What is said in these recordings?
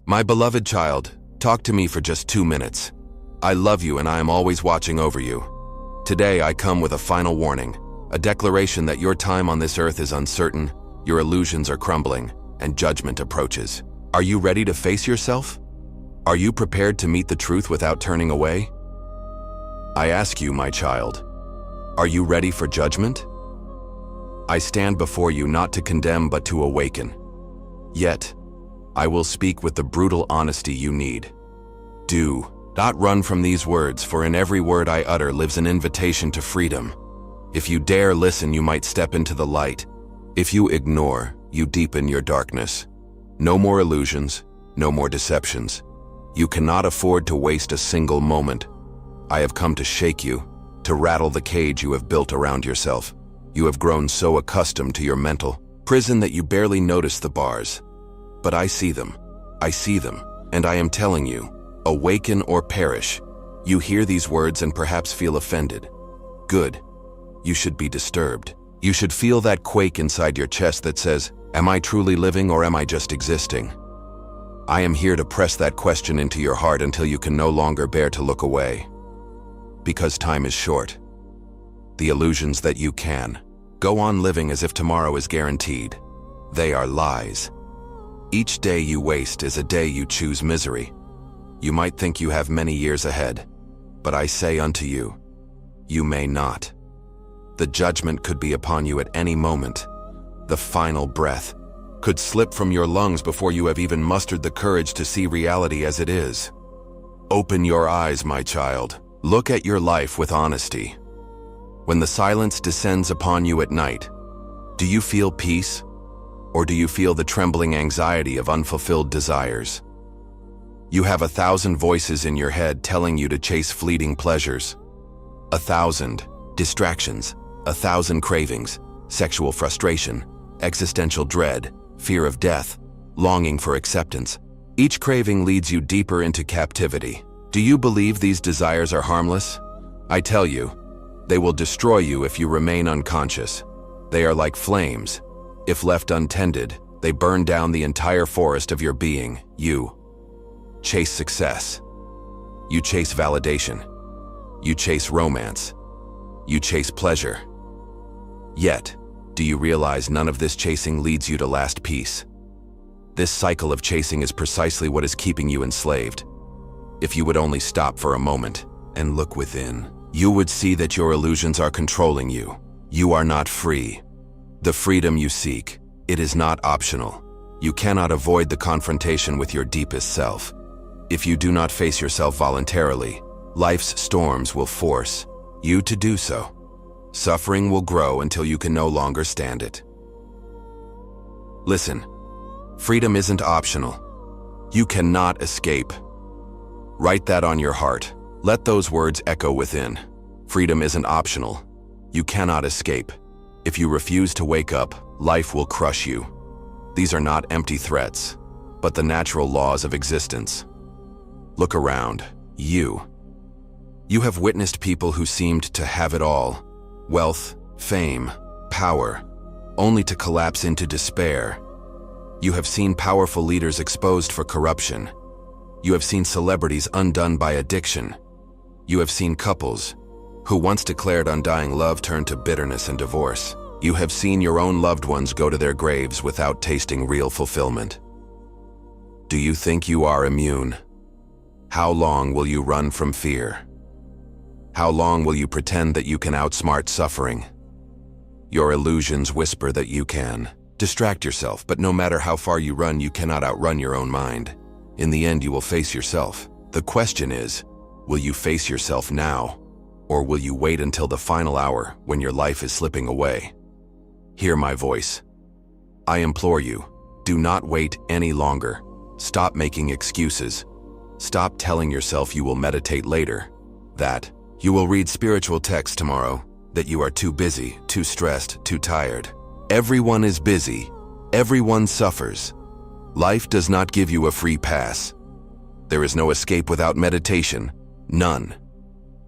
My beloved child, talk to me for just 2 minutes. I love you and I am always watching over you. Today I come with a final warning, a declaration that your time on this earth is uncertain, your illusions are crumbling, and judgment approaches. Are you ready to face yourself? Are you prepared to meet the truth without turning away? I ask you, my child, are you ready for judgment? I stand before you not to condemn but to awaken. Yet, I will speak with the brutal honesty you need. Do not run from these words, for in every word I utter lives an invitation to freedom. If you dare listen, you might step into the light. If you ignore, you deepen your darkness. No more illusions, no more deceptions. You cannot afford to waste a single moment. I have come to shake you, to rattle the cage you have built around yourself. You have grown so accustomed to your mental prison that you barely notice the bars. But I see them, and I am telling you, awaken or perish. You hear these words and perhaps feel offended. Good. You should be disturbed. You should feel that quake inside your chest that says, am I truly living or am I just existing? I am here to press that question into your heart until you can no longer bear to look away. Because time is short. The illusions that you can go on living as if tomorrow is guaranteed. They are lies. Each day you waste is a day you choose misery. You might think you have many years ahead, but I say unto you, you may not. The judgment could be upon you at any moment. The final breath could slip from your lungs before you have even mustered the courage to see reality as it is. Open your eyes, my child. Look at your life with honesty. When the silence descends upon you at night, do you feel peace? Or do you feel the trembling anxiety of unfulfilled desires? You have 1,000 voices in your head telling you to chase fleeting pleasures. 1,000 distractions, 1,000 cravings, sexual frustration, existential dread, fear of death, longing for acceptance. Each craving leads you deeper into captivity. Do you believe these desires are harmless? I tell you, they will destroy you if you remain unconscious. They are like flames. If left untended, they burn down the entire forest of your being. You chase success. You chase validation. You chase romance. You chase pleasure. Yet, do you realize none of this chasing leads you to last peace? This cycle of chasing is precisely what is keeping you enslaved. If you would only stop for a moment and look within, you would see that your illusions are controlling you. You are not free. The freedom you seek, it is not optional. You cannot avoid the confrontation with your deepest self. If you do not face yourself voluntarily, life's storms will force you to do so. Suffering will grow until you can no longer stand it. Listen, freedom isn't optional. You cannot escape. Write that on your heart. Let those words echo within. Freedom isn't optional. You cannot escape. If you refuse to wake up, life will crush you. These are not empty threats, but the natural laws of existence. Look around. You have witnessed people who seemed to have it all. Wealth, fame, power, only to collapse into despair. You have seen powerful leaders exposed for corruption. You have seen celebrities undone by addiction. You have seen couples who once declared undying love turn to bitterness and divorce. You have seen your own loved ones go to their graves without tasting real fulfillment. Do you think you are immune? How long will you run from fear? How long will you pretend that you can outsmart suffering? Your illusions whisper that you can. Distract yourself, but no matter how far you run, you cannot outrun your own mind. In the end, you will face yourself. The question is, will you face yourself now? Or will you wait until the final hour when your life is slipping away? Hear my voice. I implore you, do not wait any longer. Stop making excuses. Stop telling yourself you will meditate later, that you will read spiritual texts tomorrow, that you are too busy, too stressed, too tired. Everyone is busy. Everyone suffers. Life does not give you a free pass. There is no escape without meditation. None.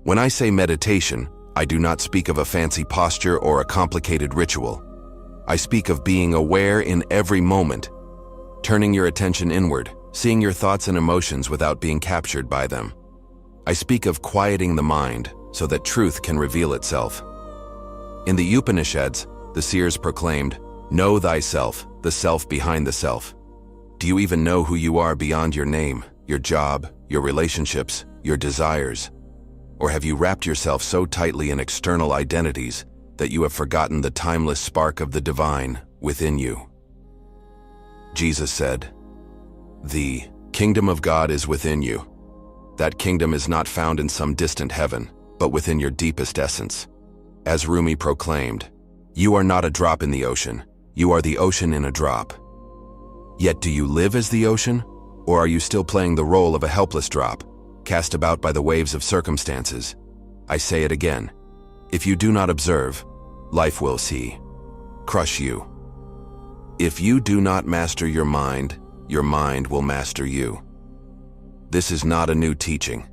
When I say meditation, I do not speak of a fancy posture or a complicated ritual. I speak of being aware in every moment, turning your attention inward, seeing your thoughts and emotions without being captured by them. I speak of quieting the mind so that truth can reveal itself. In the Upanishads, the seers proclaimed, "Know thyself, the self behind the self." Do you even know who you are beyond your name, your job, your relationships, your desires? Or have you wrapped yourself so tightly in external identities that you have forgotten the timeless spark of the divine within you? Jesus said, "The kingdom of God is within you." That kingdom is not found in some distant heaven, but within your deepest essence. As Rumi proclaimed, "You are not a drop in the ocean, you are the ocean in a drop." Yet do you live as the ocean, or are you still playing the role of a helpless drop, cast about by the waves of circumstances? I say it again, if you do not observe, life will crush you. If you do not master your mind will master you. This is not a new teaching.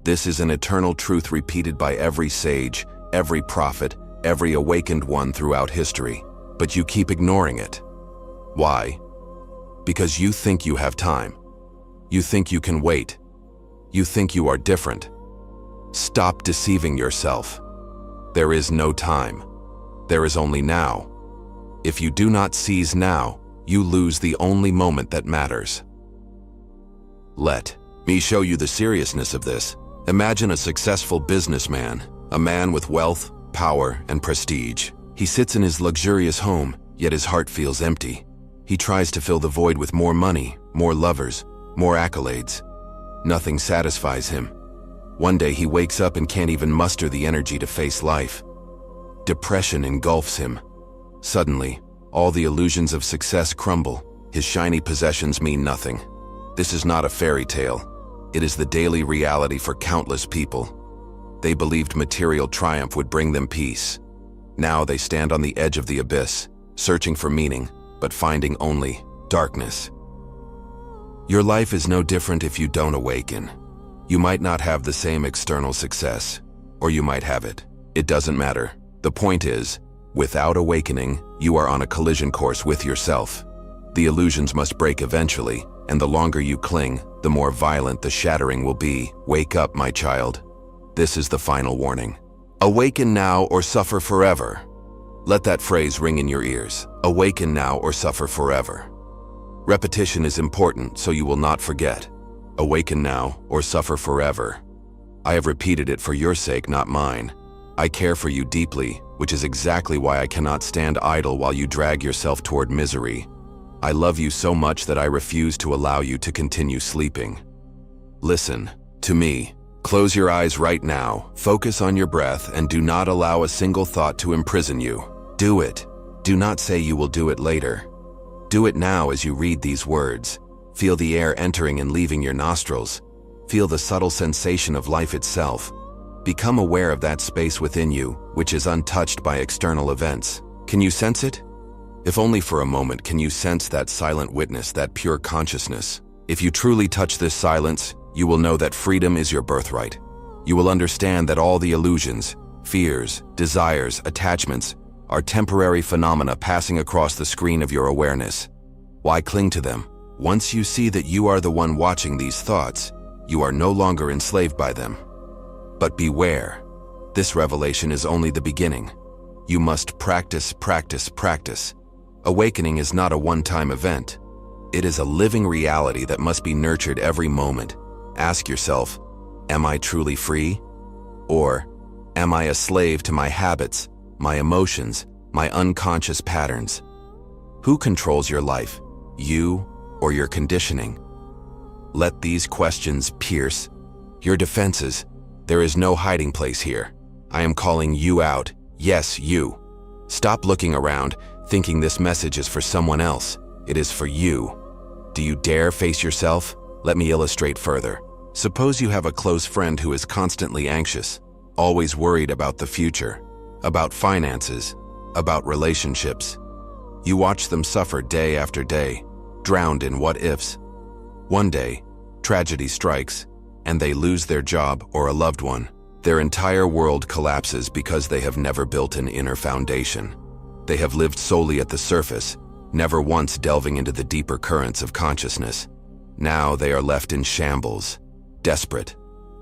This is an eternal truth repeated by every sage, every prophet, every awakened one throughout history. But you keep ignoring it. Why? Because you think you have time. You think you can wait. You think you are different. Stop deceiving yourself. There is no time. There is only now. If you do not seize now, you lose the only moment that matters. Let me show you the seriousness of this. Imagine a successful businessman, a man with wealth, power, and prestige. He sits in his luxurious home, yet his heart feels empty. He tries to fill the void with more money, more lovers, more accolades. Nothing satisfies him. One day he wakes up and can't even muster the energy to face life. Depression engulfs him. Suddenly, all the illusions of success crumble. His shiny possessions mean nothing. This is not a fairy tale. It is the daily reality for countless people. They believed material triumph would bring them peace. Now they stand on the edge of the abyss, searching for meaning, but finding only darkness. Your life is no different if you don't awaken. You might not have the same external success, or you might have it. It doesn't matter. The point is, without awakening, you are on a collision course with yourself. The illusions must break eventually, and the longer you cling, the more violent the shattering will be. Wake up, my child. This is the final warning. Awaken now or suffer forever. Let that phrase ring in your ears. Awaken now or suffer forever. Repetition is important so you will not forget. Awaken now or suffer forever. I have repeated it for your sake, not mine. I care for you deeply, which is exactly why I cannot stand idle while you drag yourself toward misery. I love you so much that I refuse to allow you to continue sleeping. Listen to me. Close your eyes right now, focus on your breath, and do not allow a single thought to imprison you. Do it. Do not say you will do it later. Do it now as you read these words. Feel the air entering and leaving your nostrils. Feel the subtle sensation of life itself. Become aware of that space within you, which is untouched by external events. Can you sense it? If only for a moment, can you sense that silent witness, that pure consciousness? If you truly touch this silence, you will know that freedom is your birthright. You will understand that all the illusions, fears, desires, attachments are temporary phenomena passing across the screen of your awareness. Why cling to them? Once you see that you are the one watching these thoughts, you are no longer enslaved by them. But beware, this revelation is only the beginning. You must practice, practice, practice. Awakening is not a one-time event. It is a living reality that must be nurtured every moment. Ask yourself, am I truly free? Or am I a slave to my habits, my emotions, my unconscious patterns? Who controls your life, you or your conditioning? Let these questions pierce your defenses. There is no hiding place here. I am calling you out. Yes, you. Stop looking around, thinking this message is for someone else. It is for you. Do you dare face yourself? Let me illustrate further. Suppose you have a close friend who is constantly anxious, always worried about the future, about finances, about relationships. You watch them suffer day after day, drowned in what-ifs. One day, tragedy strikes, and they lose their job or a loved one. Their entire world collapses because they have never built an inner foundation. They have lived solely at the surface, never once delving into the deeper currents of consciousness. Now they are left in shambles, desperate,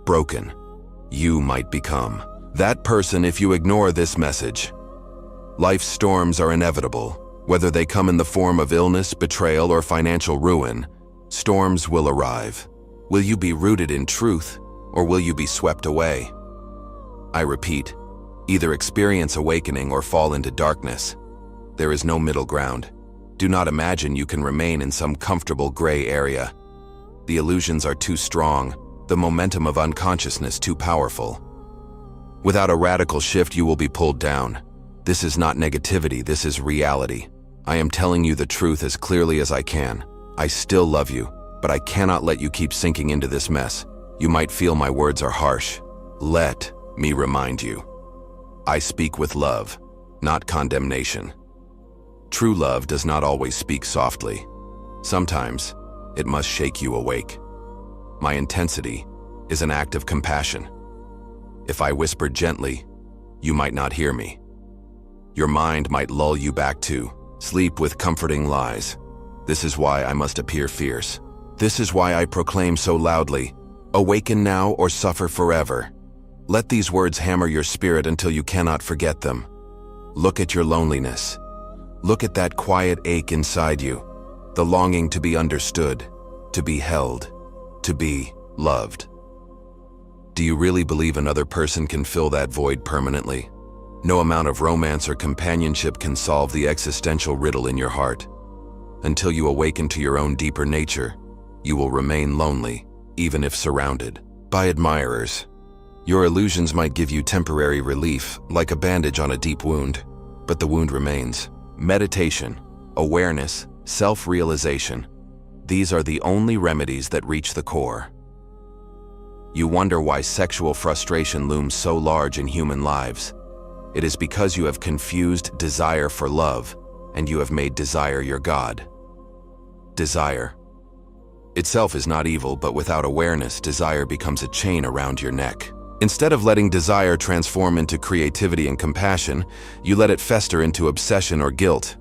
broken. You might become that person if you ignore this message. Life's storms are inevitable. Whether they come in the form of illness, betrayal, or financial ruin, storms will arrive. Will you be rooted in truth, or will you be swept away? I repeat, either experience awakening or fall into darkness. There is no middle ground. Do not imagine you can remain in some comfortable gray area. The illusions are too strong, the momentum of unconsciousness too powerful. Without a radical shift, you will be pulled down. This is not negativity, this is reality. I am telling you the truth as clearly as I can. I still love you, but I cannot let you keep sinking into this mess. You might feel my words are harsh. Let me remind you. I speak with love, not condemnation. True love does not always speak softly. Sometimes, it must shake you awake. My intensity is an act of compassion. If I whispered gently, you might not hear me. Your mind might lull you back to sleep with comforting lies. This is why I must appear fierce. This is why I proclaim so loudly, awaken now or suffer forever. Let these words hammer your spirit until you cannot forget them. Look at your loneliness. Look at that quiet ache inside you, the longing to be understood, to be held, to be loved. Do you really believe another person can fill that void permanently? No amount of romance or companionship can solve the existential riddle in your heart. Until you awaken to your own deeper nature, you will remain lonely, even if surrounded by admirers. Your illusions might give you temporary relief, like a bandage on a deep wound, but the wound remains. Meditation, awareness, self-realization, these are the only remedies that reach the core. You wonder why sexual frustration looms so large in human lives. It is because you have confused desire for love, and you have made desire your god. Desire itself is not evil, but without awareness, desire becomes a chain around your neck. Instead of letting desire transform into creativity and compassion, you let it fester into obsession or guilt.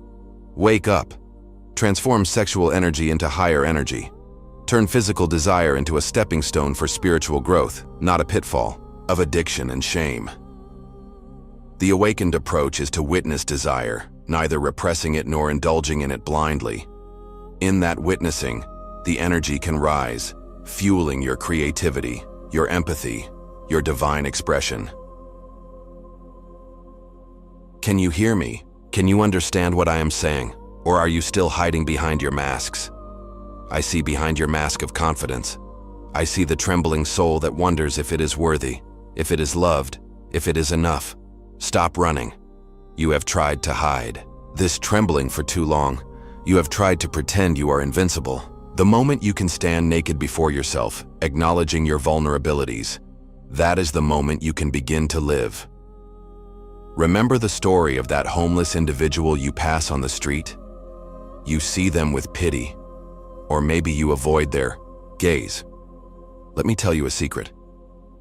Wake up. Transform sexual energy into higher energy. Turn physical desire into a stepping stone for spiritual growth, not a pitfall of addiction and shame. The awakened approach is to witness desire, neither repressing it nor indulging in it blindly. In that witnessing, the energy can rise, fueling your creativity, your empathy, your divine expression. Can you hear me? Can you understand what I am saying? Or are you still hiding behind your masks? I see behind your mask of confidence. I see the trembling soul that wonders if it is worthy, if it is loved, if it is enough. Stop running. You have tried to hide this trembling for too long. You have tried to pretend you are invincible. The moment you can stand naked before yourself, acknowledging your vulnerabilities, that is the moment you can begin to live. Remember the story of that homeless individual you pass on the street? You see them with pity, or maybe you avoid their gaze. Let me tell you a secret.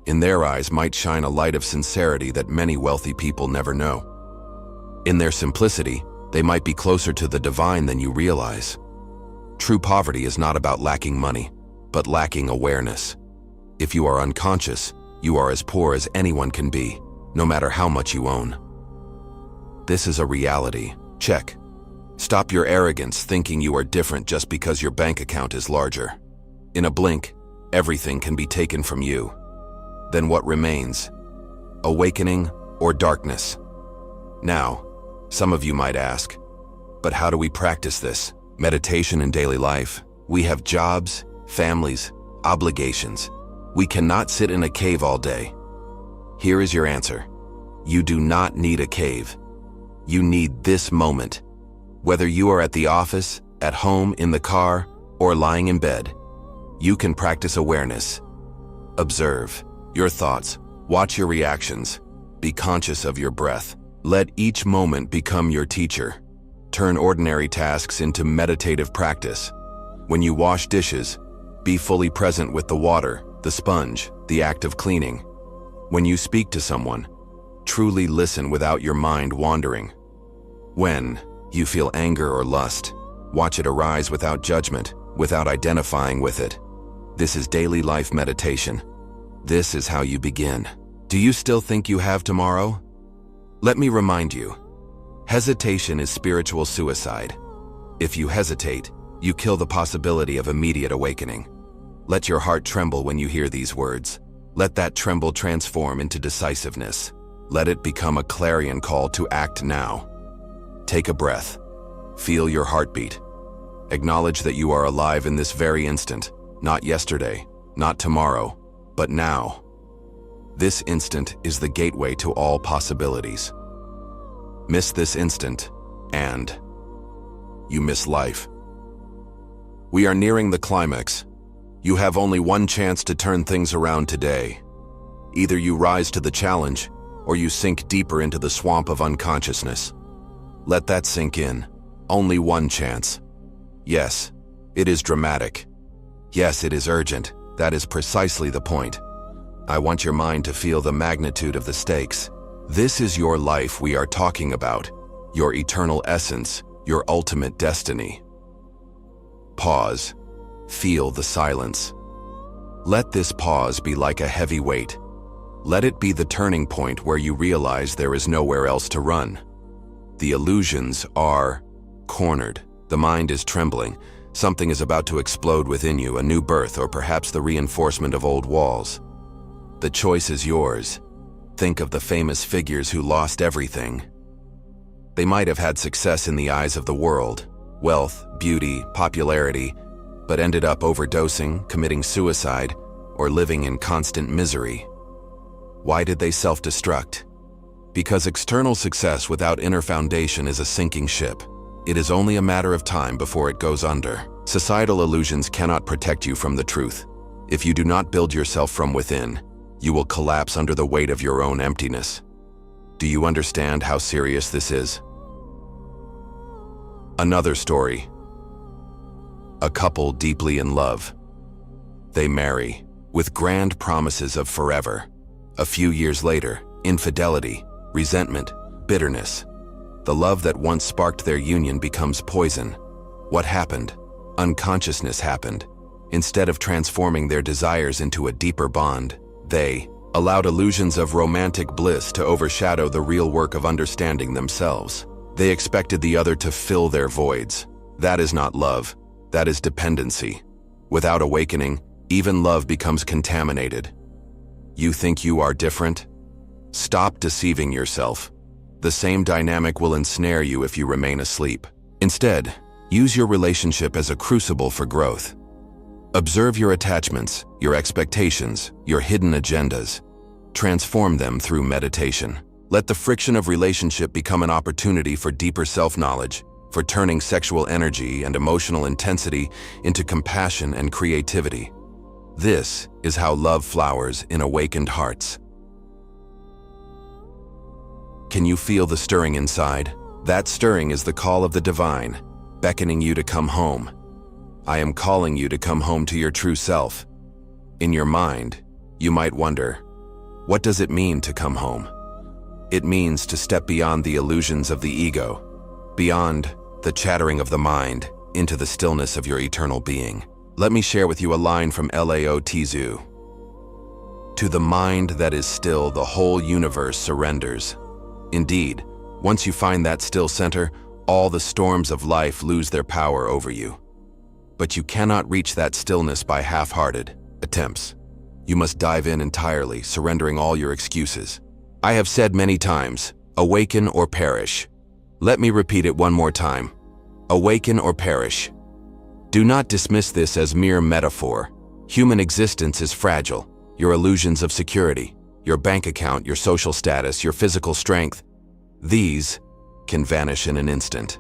In their eyes might shine a light of sincerity that many wealthy people never know. In their simplicity, they might be closer to the divine than you realize. True poverty is not about lacking money, but lacking awareness. If you are unconscious, you are as poor as anyone can be, no matter how much you own. This is a reality. Check. Stop your arrogance thinking you are different just because your bank account is larger. In a blink, everything can be taken from you. Then what remains? Awakening or darkness? Now, some of you might ask, but how do we practice this? Meditation in daily life. We have jobs, families, obligations. We cannot sit in a cave all day. Here is your answer. You do not need a cave. You need this moment. Whether you are at the office, at home, in the car, or lying in bed, you can practice awareness. Observe your thoughts, watch your reactions, be conscious of your breath. Let each moment become your teacher. Turn ordinary tasks into meditative practice. When you wash dishes, be fully present with the water, the sponge, the act of cleaning. When you speak to someone, truly listen without your mind wandering. When you feel anger or lust, watch it arise without judgment. without identifying with it. This is daily life meditation. This is how you begin. Do you still think you have tomorrow? Let me remind you, hesitation is spiritual suicide. If you hesitate, you kill the possibility of immediate awakening. Let your heart tremble when you hear these words. Let that tremble transform into decisiveness. Let it become a clarion call to act now. Take a breath. Feel your heartbeat. Acknowledge that you are alive in this very instant, not yesterday, not tomorrow, but now. This instant is the gateway to all possibilities. Miss this instant, and you miss life. We are nearing the climax. You have only one chance to turn things around today. Either you rise to the challenge, or you sink deeper into the swamp of unconsciousness. Let that sink in. Only one chance. Yes, it is dramatic. Yes, it is urgent. That is precisely the point. I want your mind to feel the magnitude of the stakes. This is your life we are talking about, your eternal essence, your ultimate destiny. Pause. Feel the silence. Let this pause be like a heavy weight. Let it be the turning point where you realize there is nowhere else to run. The illusions are cornered. The mind is trembling. Something is about to explode within you, a new birth or perhaps the reinforcement of old walls. The choice is yours. Think of the famous figures who lost everything. They might have had success in the eyes of the world, wealth, beauty, popularity, but ended up overdosing, committing suicide, or living in constant misery. Why did they self-destruct? Because external success without inner foundation is a sinking ship. It is only a matter of time before it goes under. Societal illusions cannot protect you from the truth. If you do not build yourself from within, you will collapse under the weight of your own emptiness. Do you understand how serious this is? Another story. A couple deeply in love. They marry, with grand promises of forever. A few years later, infidelity, resentment, bitterness. The love that once sparked their union becomes poison. What happened? Unconsciousness happened. Instead of transforming their desires into a deeper bond, they allowed illusions of romantic bliss to overshadow the real work of understanding themselves. They expected the other to fill their voids. That is not love. That is dependency. Without awakening, even love becomes contaminated. You think you are different? Stop deceiving yourself. The same dynamic will ensnare you if you remain asleep. Instead, use your relationship as a crucible for growth. Observe your attachments, your expectations, your hidden agendas. Transform them through meditation. Let the friction of relationship become an opportunity for deeper self-knowledge, for turning sexual energy and emotional intensity into compassion and creativity. This is how love flowers in awakened hearts. Can you feel the stirring inside? That stirring is the call of the divine, beckoning you to come home. I am calling you to come home to your true self. In your mind, you might wonder, what does it mean to come home? It means to step beyond the illusions of the ego, beyond the chattering of the mind, into the stillness of your eternal being. Let me share with you a line from Lao Tzu. To the mind that is still, the whole universe surrenders. Indeed, once you find that still center, all the storms of life lose their power over you. But you cannot reach that stillness by half-hearted attempts. You must dive in entirely, surrendering all your excuses. I have said many times, awaken or perish. Let me repeat it one more time. Awaken or perish. Do not dismiss this as mere metaphor. Human existence is fragile. Your illusions of security, your bank account, your social status, your physical strength, these can vanish in an instant.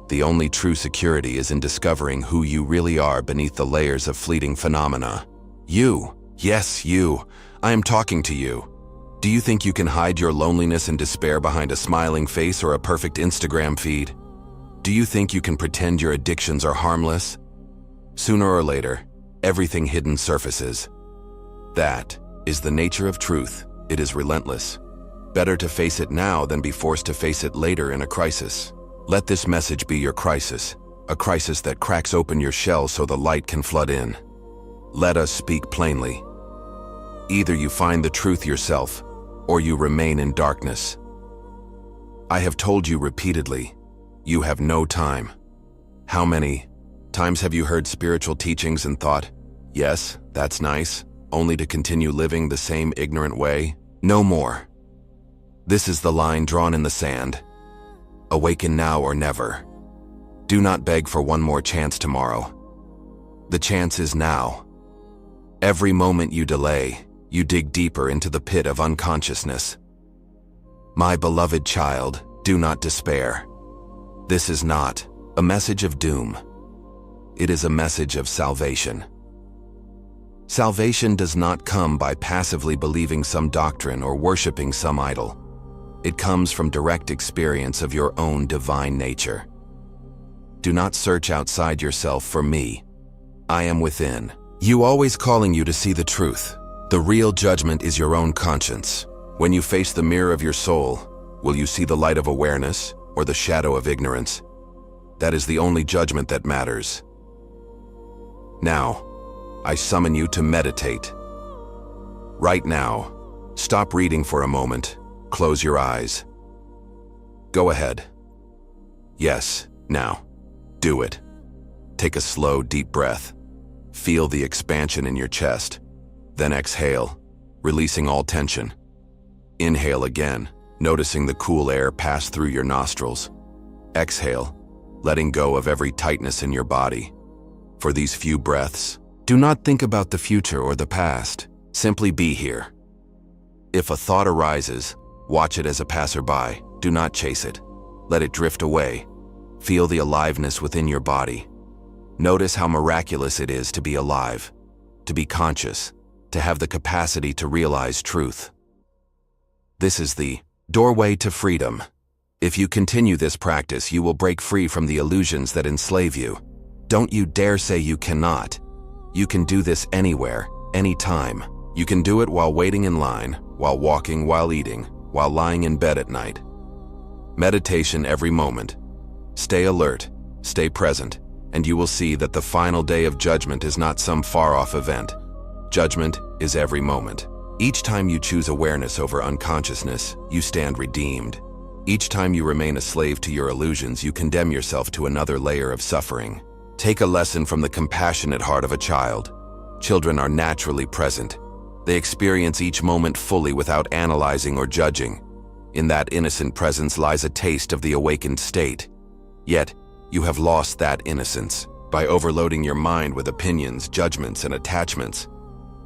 The only true security is in discovering who you really are beneath the layers of fleeting phenomena. You, yes, you, I am talking to you. Do you think you can hide your loneliness and despair behind a smiling face or a perfect Instagram feed? Do you think you can pretend your addictions are harmless? Sooner or later, everything hidden surfaces. That is the nature of truth. It is relentless. Better to face it now than be forced to face it later in a crisis. Let this message be your crisis, a crisis that cracks open your shell so the light can flood in. Let us speak plainly. Either you find the truth yourself, or you remain in darkness. I have told you repeatedly, you have no time. How many times have you heard spiritual teachings and thought, yes, that's nice, only to continue living the same ignorant way? No more. This is the line drawn in the sand. Awaken now or never. Do not beg for one more chance tomorrow. The chance is now. Every moment you delay, you dig deeper into the pit of unconsciousness. My beloved child, do not despair. This is not a message of doom. It is a message of salvation. Salvation does not come by passively believing some doctrine or worshiping some idol. It comes from direct experience of your own divine nature. Do not search outside yourself for me. I am within. You always calling you to see the truth. The real judgment is your own conscience. When you face the mirror of your soul, will you see the light of awareness or the shadow of ignorance? That is the only judgment that matters. Now, I summon you to meditate. Right now, stop reading for a moment. Close your eyes. Go ahead. Yes, now, do it. Take a slow, deep breath. Feel the expansion in your chest. Then exhale, releasing all tension. Inhale again, noticing the cool air pass through your nostrils. Exhale, letting go of every tightness in your body. For these few breaths, do not think about the future or the past. Simply be here. If a thought arises, watch it as a passerby. Do not chase it. Let it drift away. Feel the aliveness within your body. Notice how miraculous it is to be alive, to be conscious, to have the capacity to realize truth. This is the doorway to freedom. If you continue this practice, you will break free from the illusions that enslave you. Don't you dare say you cannot. You can do this anywhere, anytime. You can do it while waiting in line, while walking, while eating, while lying in bed at night. Meditation every moment. Stay alert, stay present, and you will see that the final day of judgment is not some far-off event. Judgment is every moment. Each time you choose awareness over unconsciousness, you stand redeemed. Each time you remain a slave to your illusions, you condemn yourself to another layer of suffering. Take a lesson from the compassionate heart of a child. Children are naturally present. They experience each moment fully without analyzing or judging. In that innocent presence lies a taste of the awakened state. Yet, you have lost that innocence by overloading your mind with opinions, judgments, and attachments.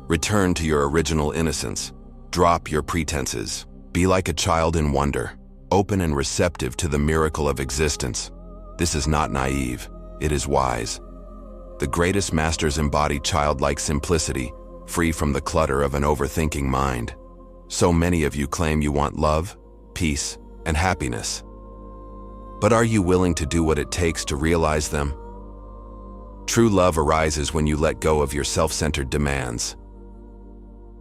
Return to your original innocence. Drop your pretenses. Be like a child in wonder, open and receptive to the miracle of existence. This is not naive. It is wise. The greatest masters embody childlike simplicity, free from the clutter of an overthinking mind. So many of you claim you want love, peace, and happiness. But are you willing to do what it takes to realize them? True love arises when you let go of your self-centered demands.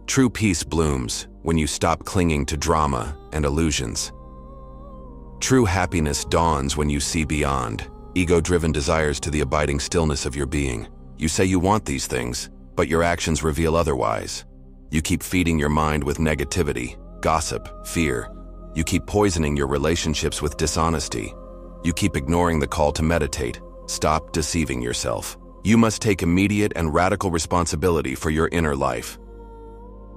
True peace blooms when you stop clinging to drama and illusions. True happiness dawns when you see beyond ego-driven desires to the abiding stillness of your being. You say you want these things, but your actions reveal otherwise. You keep feeding your mind with negativity, gossip, fear. You keep poisoning your relationships with dishonesty. You keep ignoring the call to meditate. Stop deceiving yourself. You must take immediate and radical responsibility for your inner life.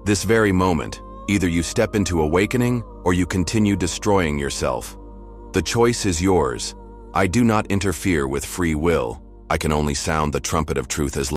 This very moment, either you step into awakening or you continue destroying yourself. The choice is yours. I do not interfere with free will. I can only sound the trumpet of truth as